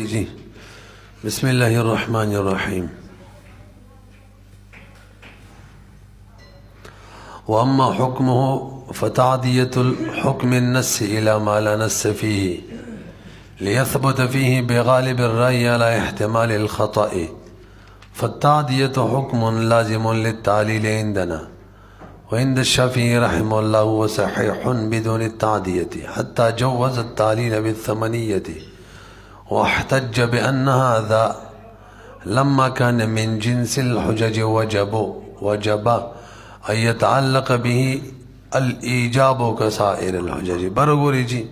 जी बिस्मिल्लाहिर्रहमानिर्रहीम। वअम्मा हुक्मुहु फतादियतुल हुक्म नस्स इला मा ला नस्स फीही लियथबुत फीही बिगालिबिर राय अला इहतिमालिल खता'i फतादियतु हुक्मुन लाजिमुन लित्तालील इंदना व इंद अश-शाफ़िई रहमहुल्लाह व सहीहुन बिदूनि तादियति हत्ता जव्वज़ अत-तालील बिथ-थमनियति वहतज्ज बिअन्न हाज़ा लम्मा कान मिन जिन्सिल हुजज वजब अन यतअल्लक़ बिही अल-ईजाब कसाइरिल हुजज। बरोबरी जी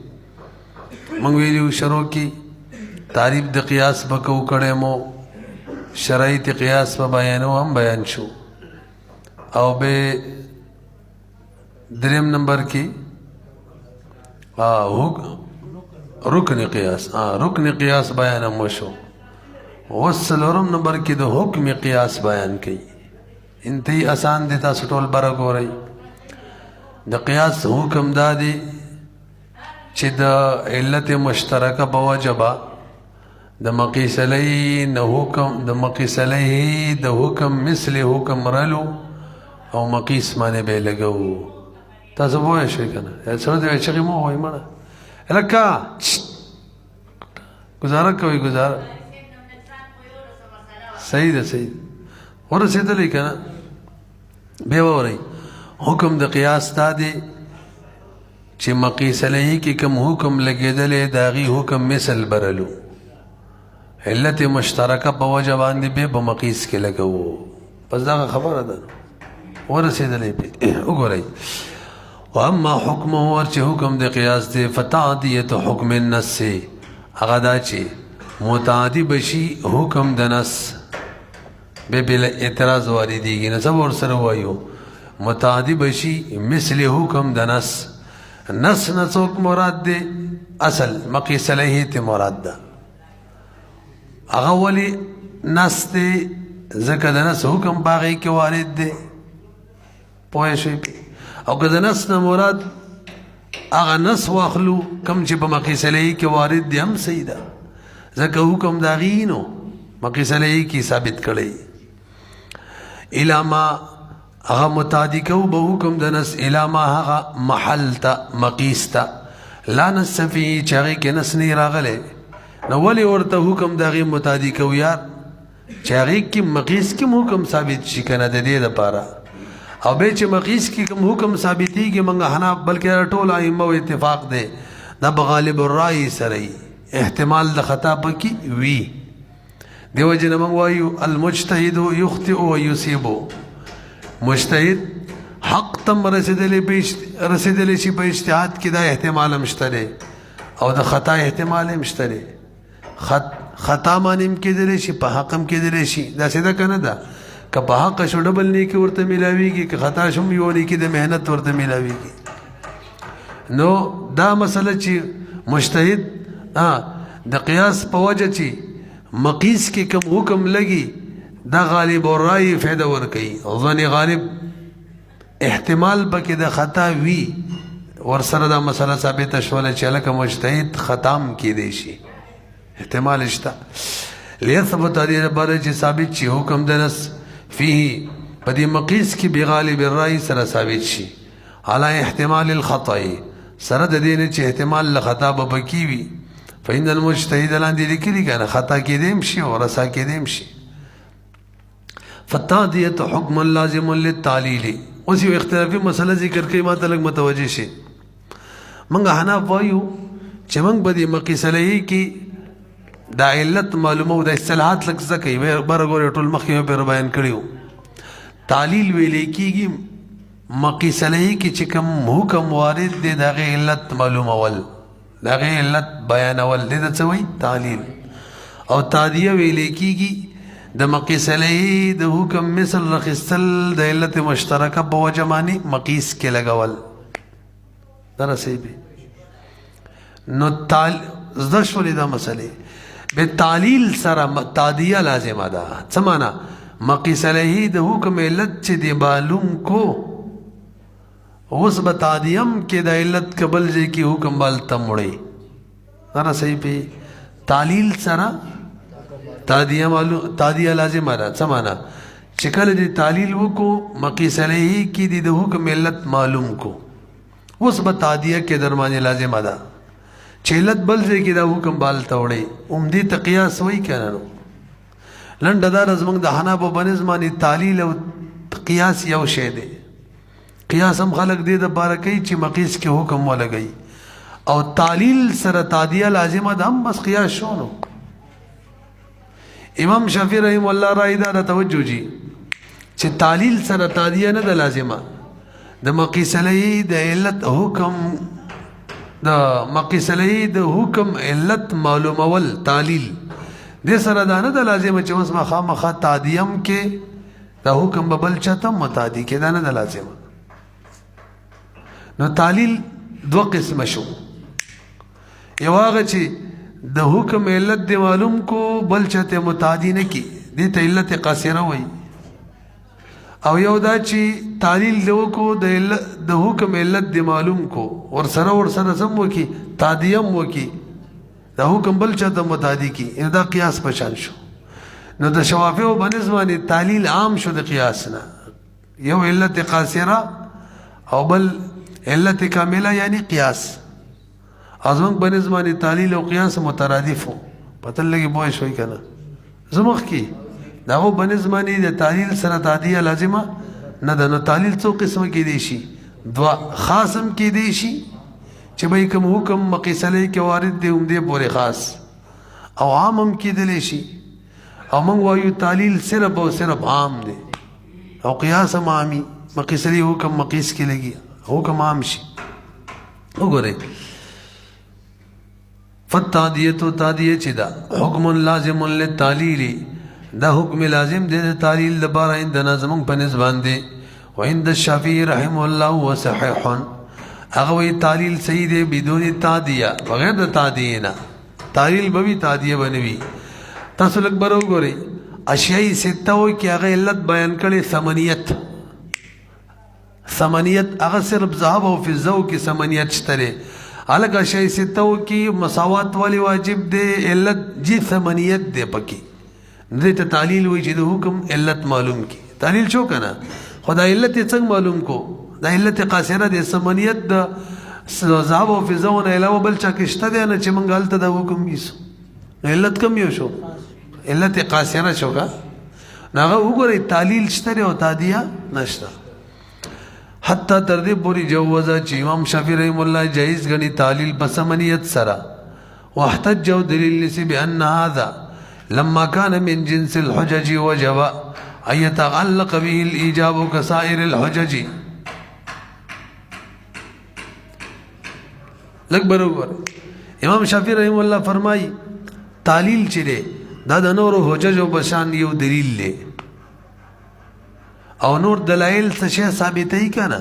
मंग वेलियो शरो की तारीफ द क़ियास बकौ कड़े मो शराइत क़ियास प बयानो हम बयान शो और बे द्रेम नंबर की रुकन क़ियास रुकन क़ियास बयान हम वशो वसलरम नंबर की दो हुक्म क़ियास बयान की इंतही आसान देता सटोल बरक हो रही द क़ियास हुक्म दादी छि द इल्लत मुश्तरका बवजबा द मक़ीस अलैहि न हुक्म द मक़ीस अलैहि द हुक्म मिसल हुक्म रलो और मक़ीस माने बे लगो तासो बोए शेकना ऐसा दे चगी मो होई मना लका गुजारा कोई गुजारा सही दे सही और से तो लिखना बेवा रही हुक्म द क़ियास दादी छि मक़ीस अलैहि की कम हुक्म लगे दले दागी हुक्म मिसल बरलू इल्लत मुश्तरका बवजबान दे बे बमक़ीस के लगो बस दा खबर अदा और से दले पे उगोरई वअम्मा हुक्मुहु और छि हुक्म दे क़ियास दे फतादियतु हुक्म नस्स अगदा छि मुतादी बशी हुक्म द नस बे बिल एतराज वाली दीगी न सब और सर वायो मुतादी बशी मिसल हुक्म द नस नस नसोक मुराद दे असल मक़ीस अलैहि ते मुराद दा अगवली नस दे ज़का द नस हुक्म बागी के वारिद दे पोए शे और कद नस न मुराद अगा नस वाखलू कम छि मक़ीस अलैहि के वारिद दे हम सही दा ज़का हुक्म दागीनो मक़ीस अलैहि की साबित कड़े इलामा अगा मुतादी कऊ बहुकम दनस इलामा अगा महल ता मक़ीस ता ला नस फी चागी के नस नहीं रागले न वली और ता हुक्म दागी मुतादी कऊ यार चागी की मक़ीस की हुक्म साबित शिकना दे दे पारा और बेच मक़ीस की कम हुक्म साबिती के मंगा हना बल्कि टोला इम्मा इत्तिफाक दे न बगालिब राई सरई एहतिमाल द खता की वी देव जन मंगवायु अल मुज्तहिदु युख्तिउ व युसीबु मुज्तहिद हक तम रसीदले शी पे इज्तिहाद की दा एहतिमाल मुश्तरे और द खता एहतिमाल मुश्तरे खता मानिम के दले शी पहकम के दले शी दा सीधा कना दा का पहक शो डबल नी की वर्त मिलावीगी कि खता शुम योनी की दे मेहनत वर्त मिलावीगी नो दा मसला ची मुज्तहिद द क़ियास पवज ची मक़ीस की कम हुक्म लगी दा गालिब और राई फ़ायदा वर कई ज़न गालिब एहतिमाल बके दा खता वी और सर दा मसला साबित शोल चल का मुज्तहिद ख़ताम की देशी एहतिमाल इश्ता लियथबत अदीर बारे ची साबित ची हुक्म दनस फ़ीही पदी मक़ीस की बिगालिब राई सर साबित ची अला इहतिमालिल ख़ता'i सर दीने ची एहतिमाल ख़ता बकीवी फ़इन्नल मुज्तहिद लांदी लिखी का खता के देमशी और रसा के देमशी फतादियतु हुक्मुन लाज़िमुन लित्तालीली उसी इख्तिलाफी मसला जिक्र के मात अलग मतवजह से मंगा हना वायु चमंग बदी मक़ीस अलैहि की दा इल्लत मालूम दा इस्तिलाहात लग सके बरगोरे टोल मखियों पर बयान करियो तालील वेले की मक़ीस अलैहि की चिकम हुक्म वारिद दे दागे इल्लत मालूम अवल दागे इल्लत बयान अवल दे दसवई तालील और तादिया वेले की द मक़ीस अलैहि द हुक्म मिसल रखिसल द इल्लत मुश्तरका बवजमानी मक़ीस के लगावल दरा सही भी नो ताल ज़दशवली दा मसले बे तालील सरा तादिया लाजिम अदा समाना मक़ीस अलैहि द हुक्म इल्लत चे दे मालूम को उस बतादियम के द इल्लत कबल जे की हुक्म बाल तम मुड़े दरा सही पे تعلیل سره تادیه لازمه ده. څه معنا چې کله دې تعلیل وکړو مقیس علیه کې دې د حکم علت معلوم کو اوس به تادیه کې درمانه لازمه ده چې علت بل ځای کې دا حکم بال توړي دې ته قیاس وایي کنه. نو لنډه دا زموږ د حنابو بنظمانی تعلیل او قیاس یو شی دی. قیاس هم خلق دې د باره کوي چې مقیس کې حکم ولګي او تعلیل سره تادیه لازمه ده هم بس قیاس شونو. امام شافعی رحم الله رای دا توجه جی چې تعلیل سره تادیه نه ده لازمه. د مقیس علیه د علت حکم د مقیس علیه د حکم علت معلومول تعلیل دې سره دا نه ده لازمه چې اوس مخامخه تادیم کې د حکم ببل چاته متادی کې دا نه ده لازمه. نو تعلیل دو قسم شو. یو هغه چې د حکم علت دی معلوم کو بل چاته متعدی نه کی دې ته علت قاصره وای. او یو دا چې تعلیل له کو د حکم علت دی معلوم کو ور سره سم وکي تعدیم وکي د حکم بل چاته متعدی کی دا قیاس پشان شو. نو د شوافیو بنسبانی تعلیل عام شو د قیاس نه. یو علت قاصره او بل علت کامله یعنی قیاس. ازمن بنظمانی تعلیل او قیاس مترادف ہو پتہ لگی بوئے شوئی کنا زمخ کی داغو بنظمانی د تعلیل سره تادیه لازمه نه ده. نو تعلیل څو قسم کې دی شي دوا خاصم کې دی شي چې به کوم حکم مقیس علیه کې وارد دی دې پورې خاص او عام هم کې دی شي. او موږ وایو تعلیل صرف او صرف عام دی او قیاس هم عامي. مقیس علیه حکم مقیس کې لګي حکم عام شي. وګورئ فتادیتو تادیه چې دا حکم لازم للتعلیل دا حکم لازم دی د تعلیل لپاره عند نظم په نسبت دی او عند الشافعي رحم الله وصحيح هغه وی تعلیل صحیح دی بدون تادیه بغیر د تادیه نه تعلیل به وی تادیه بنوي. تاسو لږ برو ګورئ اشیاء سته و کې هغه علت بیان کړي ثمانیت هغه صرف ذهب او فضه کې ثمانیت شته. الگ اشیاء ستو کی مساوات والی واجب دے علت جی ثمانیت دے پکی دے تا تعلیل ہوئی جی دے حکم علت معلوم کی تعلیل شو کنا خدا علت څنګه معلوم کو دا علت قاصره دے ثمانیت دا ذهب او فضه نه علاوه بل چا کشته دے نه چې مونږ حالت دا حکم کیسو علت کم یو شو علت قاصره شو کا ناغه وګورئ تعلیل شته او تادیه نشته. حتی تر دې پوری جوزه چې امام شافعی رحم الله جایز غني تعلیل بسمنیت سرا واحتج دلیل لسی بان هذا لما كان من جنس الحجج وجب ان يتعلق به الايجاب كسائر الحجج. لګ برابر امام شافعی رحم الله فرمای تعلیل چې دا د نور حجج او بشان یو دلیل دی او نور دلائل څه شی ثابتای کنه.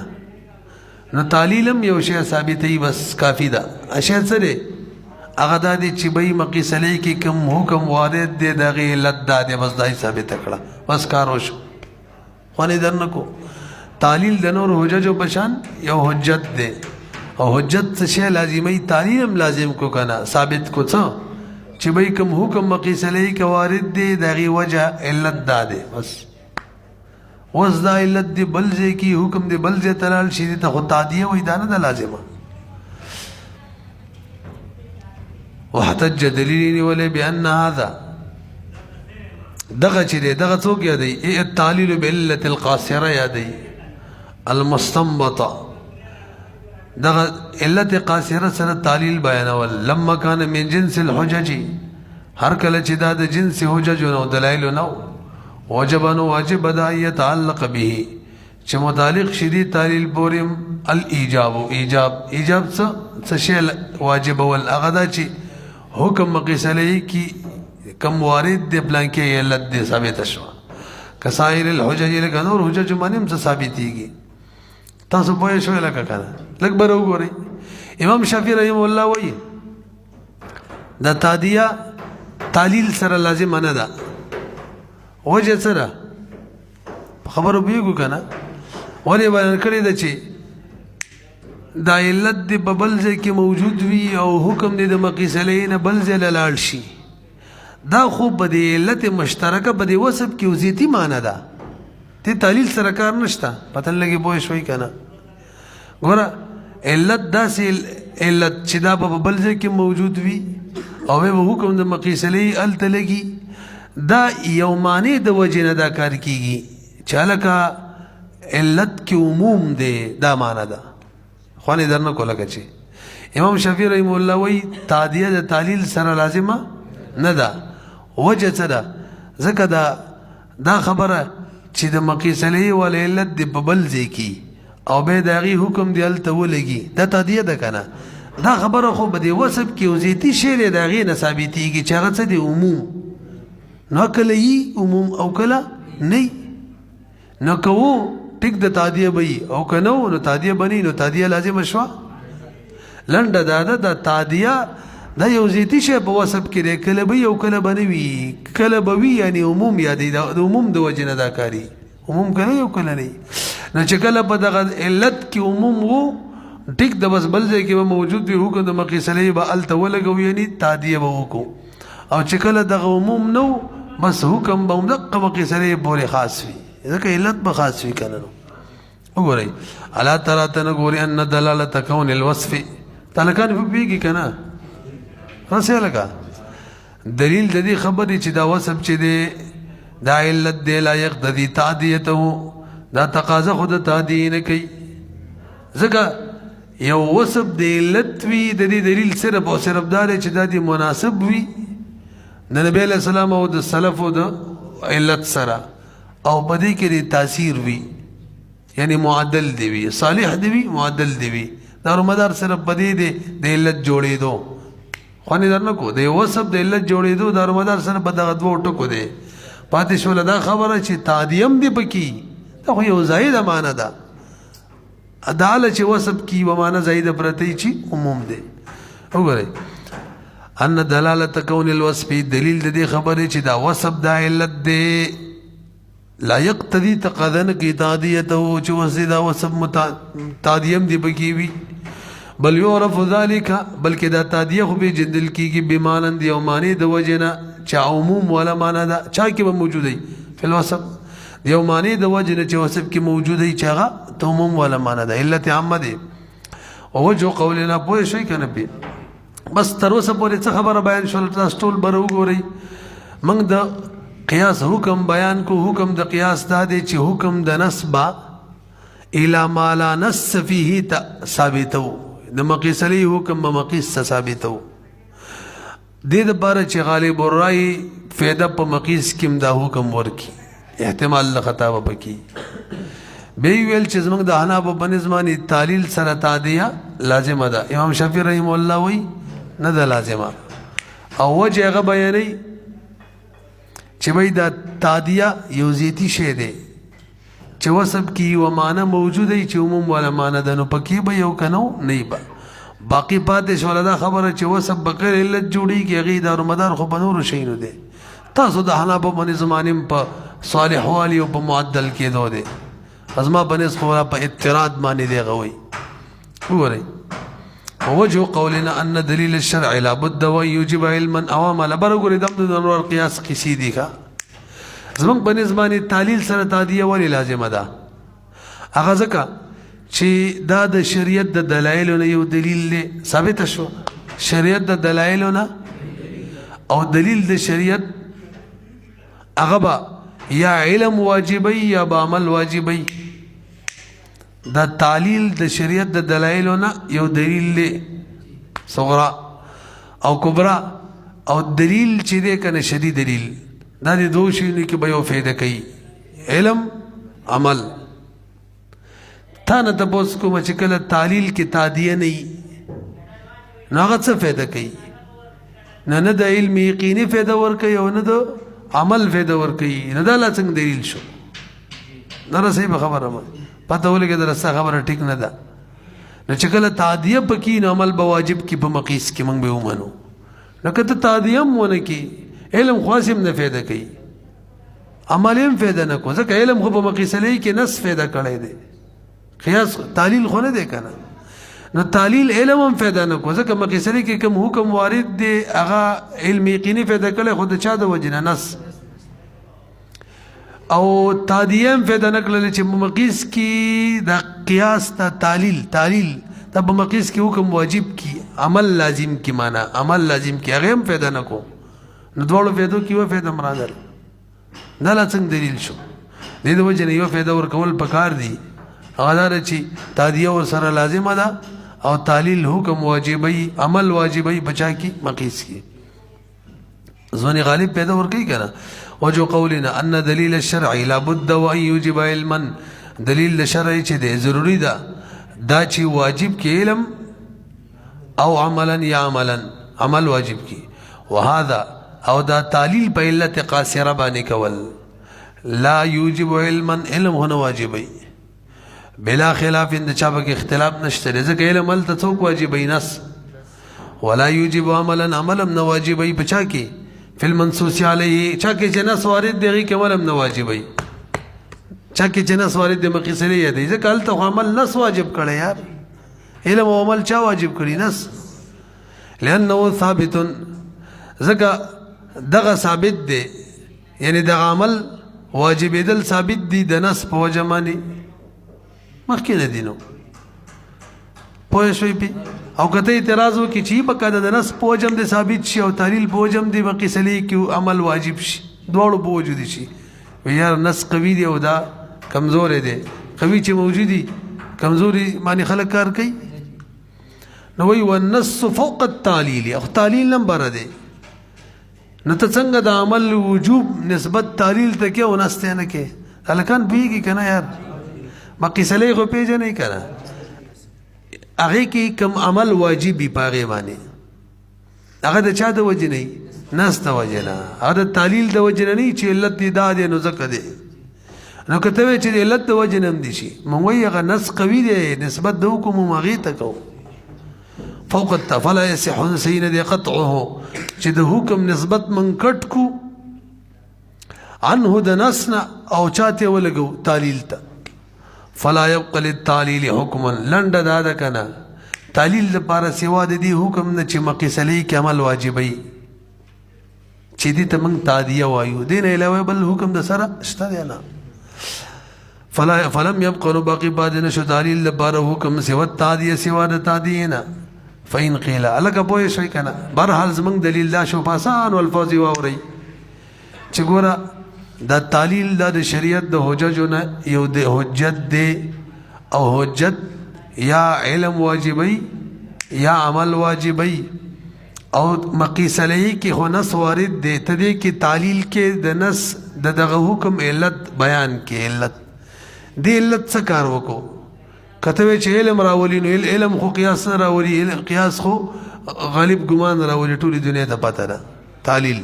نو تعلیلم یو شی ثابتای بس کافی ده. اشی سره هغه د دې چې به مقیس علی کې کوم حکم وارد دی دغه علت ده بس دای ثابت کړه بس کار وشو خو نه درنکو. تعلیل د نور حجج او بشان یو حجت دی او حجت څه شی لازمي تعلیلم لازم کو کنه ثابت کو څه چې به کوم حکم مقیس علی کې وارد دی دغه وجه علت ده بس. وز دا علت دی بلځه کی حکم دی بلځه تلال شي ته خو تادیه وې دا نه لازمه. واحتج دلیل ولې بان هذا دغه چې دغه څوک یادی التعلیل بعلت القاصره یادی المستنبطه دغه علت قاصره سره تعلیل بیانول لما کان من جنس الحجج هر کله چې دا د جنس حجج او دلایل نو وجبن واجب دا يتعلق به چې متعلق شدی تعلیل پورم الايجاب ایجاب څه شی واجب ول هغه دا چې حکم مقیس علیه کی کم وارد دی پلان کې علت دی ثابت شو کسائر الحجج لکه نور حجج باندې څه ثابتېږي. تاسو پوه شئ لکه کنه لکه بر وګورئ امام شافعی رحم الله وایي دا تادیه تعلیل سره لازم نه ده. وجه سره خبرو بیگو کنه ولی بیان کړی ده چې دا علت دی په بل ځای کې موجود وي او حکم دی د مقیس علیه نه بل ځای لاړ شي دا خو په دې علت مشترکه په دې وصف کې وزیتی معنی ده ته تعلیل سره کار نشته پته لګي پوه شوي کنه ګوره علت داسې علت چې دا په بل ځای کې موجود وي او به حکم د مقیس علیه الته لګي دا یو معنی د وجې نه دا کار کیږي چې هلکه علت کې عموم دی دا معنی ده خو نه درنه کوله که چې امام شافعي رحمه الله وایي تعدیه د تعلیل سره لازمه نه ده وجه څه ده ځکه دا خبره چې د مقیس علیه ول علت دی په بل ځای کې او به د هغې حکم دی هلته ولګي دا تعدیه ده که نه دا خبره خو به د وصف کې وزیتي شی دی د هغې نه ثابتېږي چې هغه څه دی عموم نو کله یي عموم او کله نه نو که و ټیک د تعدیه به وي او که نه و نو تعدیه به نه نو تعدیه لازمه شوه لنډه دا ده د تعدیه دا یو زیتی شی په وصف کې دی کله به وي او کله به نه وي کله به وي یعنې عموم یادوي د عموم د وجې نه دا کاري عموم که نه او کله نه نو چې کله په دغه علت کې عموم و ټیک د بس بل ځای کې به موجود وي حکم د مقیس علیه به هلته ولګو یعنې تعدیه به وکړو او چې کله دغه عموم نه و بس حکم به همدغه مقیس علیه پورې خاص وي ځکه علت به خاص وي که نه نو وګورئ الا ترى ته نه ګورې ان دلالت کون الوصف تلکان په پوهېږي که نه رسې لکه دلیل د دې خبرې چې دا وصف چې دی دا علت دی لا یقتضي تعدیته دا تقاضا خو د تعدیې نه کوي ځکه یو وصف د علت وي د دې دلیل صرف او صرف دا دی چې دا دې مناسب وي د نبی علیه السلام او د سلفو د علت سره او په دې کې د تاثیر وي یعنی معدل دی وي صالح دی وي معدل دی وي دارومدار صرف په دې دی د علت جوړېدو خو نه درنه کو د وصف د علت جوړېدو دارومدار سره په دغه دوو ټکو دی پاتې شوله دا خبره چې تعدیم دی پکې دا خو یو زایده معنی ده اداله چې وصف کی و معنی زایده پرته چې عموم دی وګورئ ان دلالت کون الوصف دلیل د دې خبرې چې دا وصف دا علت دی لا یقتضي تقاضا کی تعدیته چې وصف دا وصف تعدیم دی پکې وي بل یعرف ذلك بلکې دا تعدیه خو به جندل کیږي بمانن دی او معنی د وجنه چې عموم ولا معنی دا چا کې به موجود دی په وصف دیو معنی د وجنه چې وصف کې موجود دی چې هغه عموم ولا معنی دا علت عامه دی او وجه قولنا پوه شي کنه په بس تر اوسه پورې څه خبره بیان شول تاسو ټول بر وګورئ موږ د قیاس حکم بیان کو حکم د قیاس دا دی چې حکم د نسبه الى ما لا نص فيه ثابتو د مقیس علیه حکم به مقیس ثابتو دې دپاره چې غالب الرای فایده په مقیس کې دا حکم ورکي احتمال د خطا به پکې بیا ویل چې زموږ د حنابو په نظمانی تعلیل سره تعدیه لازمه ده امام شافعي رحم الله وی نه ده لازمه او وجه هغه بیانوي چې وایي دا تعدیه یو زیتی شی دی چې وصف کې یوه معنی موجوده وي چې عموم والا معنی ده نو پکې به یو که نه نه به باقي پاتې شوله دا خبره چې وصف بغیر علت جوړېږي هغې دارومدار خو په نورو شیانو دی تاسو د حنابو په نظماني په صالح والي او په معدل کېدو دی ازما په نسخ خو په اضطراد باندې دی هغه وایي وګورئ ووجه قولنا ان دلیل الشرع لابد ويجب علما او عملا برګوري د نور قیاس قصې دي کا زموږ په نسبانه تعلیل سره تعدیه ولې لازمه ده هغه ځکه چې دا د شریعت د دلایلو نه یو دلیل دی ثابت شو شریعت د دلایلو نه او دلیل د شریعت هغه به یا علم واجبي یا به عمل واجبي دا تعلیل د شریعت د دلایلو نه یو دلیل دی صغرا او کبرا او دلیل چې دی کنه شدید دلیل دا د دوه شیانو کې به یو فایده کوي علم عمل تا نه تپوس کوم چې کله تعلیل کې تعدیه نه وي نو هغه څه فایده کوي نه د علم یقیني فایده ورکوي او نه د عمل فایده ورکوي نه دا لا څنګه دلیل شو نه رسې به خبره پته ولګي دا رسه خبره ټیک نه ده نو چې کله تعدیه پکې نو عمل به واجب کې په مقیس کې موږ به ومنو لکه ته تعدیه هم ونه کې علم خاص هم نه فایده کوي عمل هم فایده نه کوي ځکه علم خو په مقیس علیه کې نص فایده کړی دی قیاس تعلیل خو نه دی که نه نو تعلیل علم هم فایده نه کو ځکه مقیسلې کې کوم حکم وارد دی هغه علم یقیني فایده کړي خو د چا د وجه نه نس او تادیه هم فایده نه کړل چې مقیس کې د قیاس ته تعلیل دا په مقیس کې حکم واجب کی عمل لازم کی معنا عمل لازم کی هغه هم فایده نه کو نو دواړو فایدو کې یو فایده مرادل دا لا څنګه دلیل شو دې د وجه نه یو فایده ورکول پکار دی هغه دا چې تادیه ور سره لازمه ده او تعلیل حکم واجبی عمل واجبی بچا کی مقیس کی ځواني غالب پیدا ورکی کنه وجو قولنا ان دلیل الشرع لابد وان يوجب علما دلیل شرعي چې دی ضروری ده دا چې واجب کی علم او عملا یا عمل واجب کی وهذا او دا تعلیل په علت قاصره باندې کول لا يوجب علما علم هو واجبی بلا خلاف اند چا به اختلاف نشته ځکه علم ول ته څوک واجبی نس ولا يوجب عملا عملم نه واجبی بچا کی فل منصوص علیه چا کې جنس وارد دی کې عملم نه واجبی چا کې جنس وارد دی مقیسلې دی ځکه ال ته عمل نس واجب کړي یار علم او عمل چا واجب کړي نس لانه ثابت ځکه دغه ثابت دی یعنی دغه عمل واجب دل ثابت دی د نس په وجه باندې مخکې نه دینو پوه شوي پی او کته اعتراض وکړي چې په کده د نس په وجم د ثابت شي او تعلیل په وجم د مقیسلې کې عمل واجب شي دواړو په وجود شي یار نس قوي دی او دا کمزور دی قوي چې موجودي کمزوري معنی خلک کار کوي نو وی والنص فوق التعلیل او تعلیل نمبر دی نو ته څنګه د عمل وجوب نسبت تعلیل ته کې او نسته نه کې الکان بیږي کنه یار مقیسلې خو پیژنې کنه هغه کې کوم عمل واجبي پاغه باندې هغه د چا د وجه نه نسته وجه نه هغه د تعلیل د وجه نه چې علت دی دا دی نو زکه دی نو کته چې علت د وجه نه دي شي مونږ وی هغه نس قوي دی نسبت د حکم مغی ته کو فوق التفلا يصح سين دي قطعه چې د حکم نسبت من کټ کو عنه د نسنا او چاته ولګو تعلیل ته فلا يبقى للتعليل حكما لند دادا کنا تعلیل لپاره سوا د دې حکم نه چې مقیسلې کې عمل واجبي چې دې ته موږ تادیه وایو دین علاوه بل حکم د سره شته دی نه فلم يبقى باقي بعد نشو تعلیل لپاره حکم سوا تادیه سوا د تادیه نه فین قیل الک پوه شوي کنه برحال زمنګ دلیل دا شو پاسان والفوز واوري چې ګوره دا تعلیل د شریعت د حججو نه یو د حجت دی او حجت یا علم واجبی یا عمل واجبی او مقیس علیه کې خو نص وارد دی ته دې کې تعلیل کې د نص د دغه حکم علت بیان کې علت دی علت څه کار وکړو کته چې علم راولي نو علم خو قیاس راولي قیاس خو غالب ګمان راولي ټولې دنیا ته پته ده تعلیل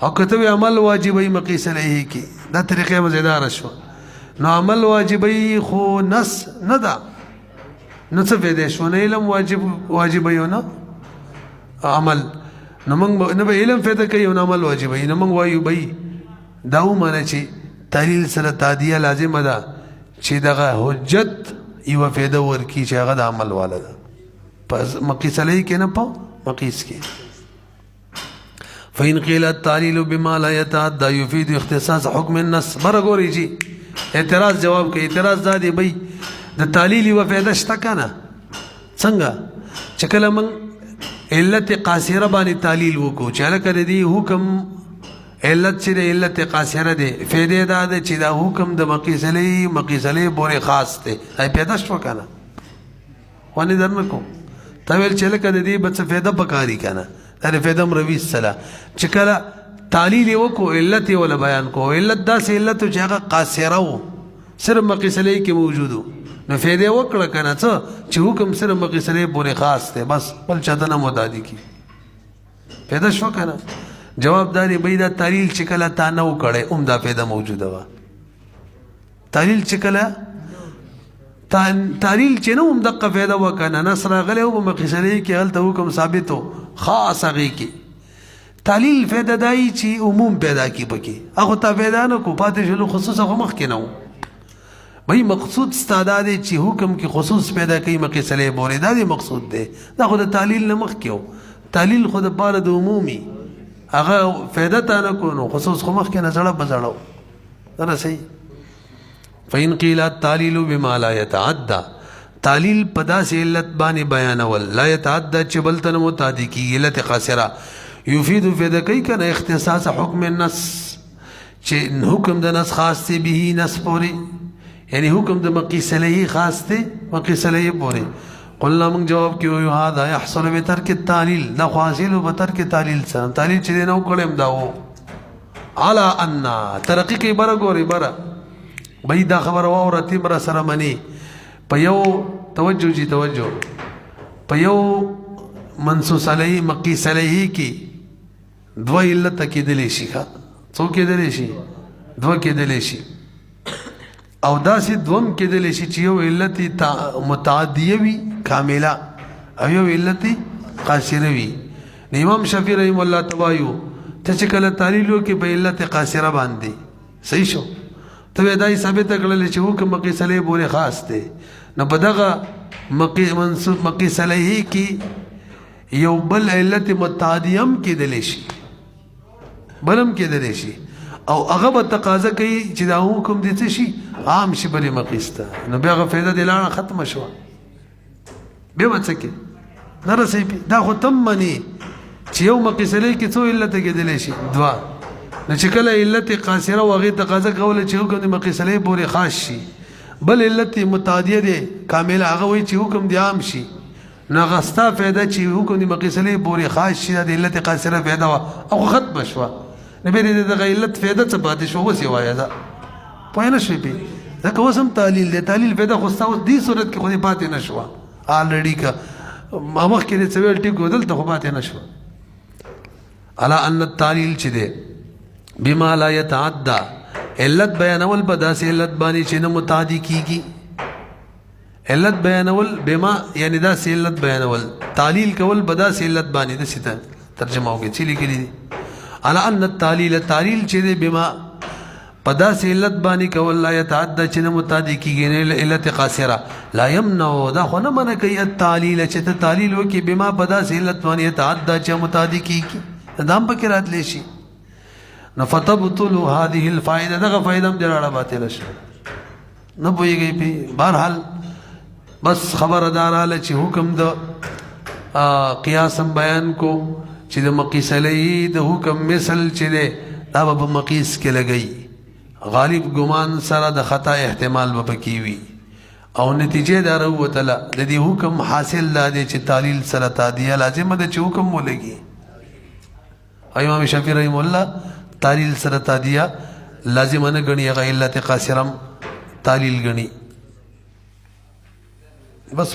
او کته عمل واجبی مقیس علیه کی دا طریقې مزیدار شو نو عمل واجبی خو نس نه دا نو څه فائدې شو نه علم واجبی نه عمل نو موږ نه به علم فائدہ کوي او عمل واجبی نو موږ وایو بای داو معنی چې تعلیل سره تادیه لازم ده چې دغه حجت یو فائدہ ورکی چې هغه د عمل والا ده پس مقیس علیه کې نه په مقیس کې فإن قيل التعليل بما لا يتعدى يفيد اختصاص حكم النص برغوري جي اعتراض جواب کوي اعتراض زادي بي د تعلیل و فائدہ شته کنه څنګه چې کله من علت قاصره باندې تعلیل وکړو چې لکه دې حکم علت چې علت قاصره دی فائدې دا ده چې دا حکم د مقیسلې پورې خاص دی هي پیدا شو کنه ونی درنکو تا ویل چې لکه دې بس فائدہ پکاري کنه دا فائدہ مروي السلام چې کله تعلیل وکړو علت ولا بیان کو علت دا سه علت چې هغه قاصره وو صرف مقیسلې کې موجودو نو فائدې وکړه کنه چې حکم صرف مقیسلې پورې خاص دی بس بل چاته نه مدادي کی پیدا شو کنه جواب داري بيدا تعلیل چې کله تا نو کړي عمده فائدہ موجوده وا تعلیل چې کله تعلیل چې نو عمده فائدہ وکنه نصر غله او مقیسلې کې هلته حکم ثابتو خاص هغه کې تعلیل فائدہ دای چې عموم پیدا کی پکې هغه ته پیدا نه کو پاتې شلو خصوصا مخ کې نو بھئی مقصود ستا دا دی چې حکم کې خصوص پیدا کوي مقیسلې بورې دا دی مقصود دی دا خو د تعلیل نه مخکې و تعلیل خو د پاره د عمومي هغه فایده تا نه کو نو خصوص خو مخکې نه زړه بزړو دا صحیح. فإن قيل التعليل بما لا يتعدى تعلیل پدا سے علت بانی بیانول لا يتعدى چې بلتن متعدی کی علت قاصره یفید فیده کوي کنه اختصاص حکم النص چې حکم د نص خاص ته به نص پوری یعنی حکم د مقیس علیه خاص ته مقیس علیه پوری. قلنا من جواب کیو هذا يحصل بترك التعلیل دا حاصل بترك تعلیل سره تعلیل چې نه وکړم دا و على ان ترقی کی بر ګوري بر بای دا خبر واورتی بر سره منی په یو توجه جی توجه په یو منصوص علیه مقیس علیه کی دو علت کېدلی شي ښه څو کېدلی شي دو کېدلی شي او داسې دوم کېدلی شي چې یو علت متعدیه وي کامله او یو علت قاصره وي. امام شافعي رحم الله تبایو ته چې کله تعلیل وکړي په علت قاصره باندې صحیح شو ته دا ثابت کړل چې حکم مقیس علیه پورې خاص دی نو په دغه مقیس علیه کې یو بل علت متعدیم کېدلی شي بلم کېدلی شي او هغه به تقاضا کوي چې دا حکم دې څه شي عام شي بلې مقیس ته نو بیا هغه فایده د لاړه ختمه شوه بیا به څه کې نه رسوي دا خو تم مني چې یو مقیس علیه کې څو علت کېدلی شي دوه نو چې کله علت قاصره او هغې تقاضا کوله چې حکم د مقیس علیه پورې خاص شي بل علت متعدیه دی کامله هغه وایي چې حکم دی عام شي نو هغه ستا فایده چې حکم د مقیس علیه پورې خاص شي د علت قاصره فایده وه او ختمه شوه نو بیا د دغه علت فایده څه پاتې شوه اوس یې وایه ده پوه نه شوې پې ځکه اوس هم تعلیل دی تعلیل فایده خو ستا اوس دې صورت کې خو دې پاتې نه شوه آلرډي که مخکې دې څه ویل ټیک و دلته خو پاتې نه شوه. علا ان التعلیل چې دی بما لا يتعدى علت بیانول په داسې علت باندې چې نه متعدي کیږي علت بیانول بما یعنی داسې علت بیانول تعلیل کول په داسې علت باندې داسې ترجمه وکړي چې لیکلي دي علا ان التعلیل تعلیل چې دی بما په داسې علت باندې کول لا يتعدى چې نه متعدي کیږي نه علت قاصره لا يمنع دا خو نه منع کوي التعلیل چې ته تعلیل وکړي بما په داسې علت باندې يتعدى چې متعدي کیږي دا هم پکې راتلی شي نو فتبطل هذه الفائده دغه فائده هم دراړه باطل شي نه پوهیږي په بهرحال بس خبرداراله چې حکم د قیاس بیان کو چې د مقیس علیه د حکم مثل چې دی دا به په مقیس کې لګي غالب ګمان سره د خطا احتمال به پکې وي او نتیجه دا راوتله د دې حکم حاصل دا دی چې تعلیل سره تعدیه لازمه ده چې حکم ولګي. امام شافعي رحم الله تعلیل سره تعدیه لازمه نه ګڼي هغه علت قاصرم تعلیل ګڼي بس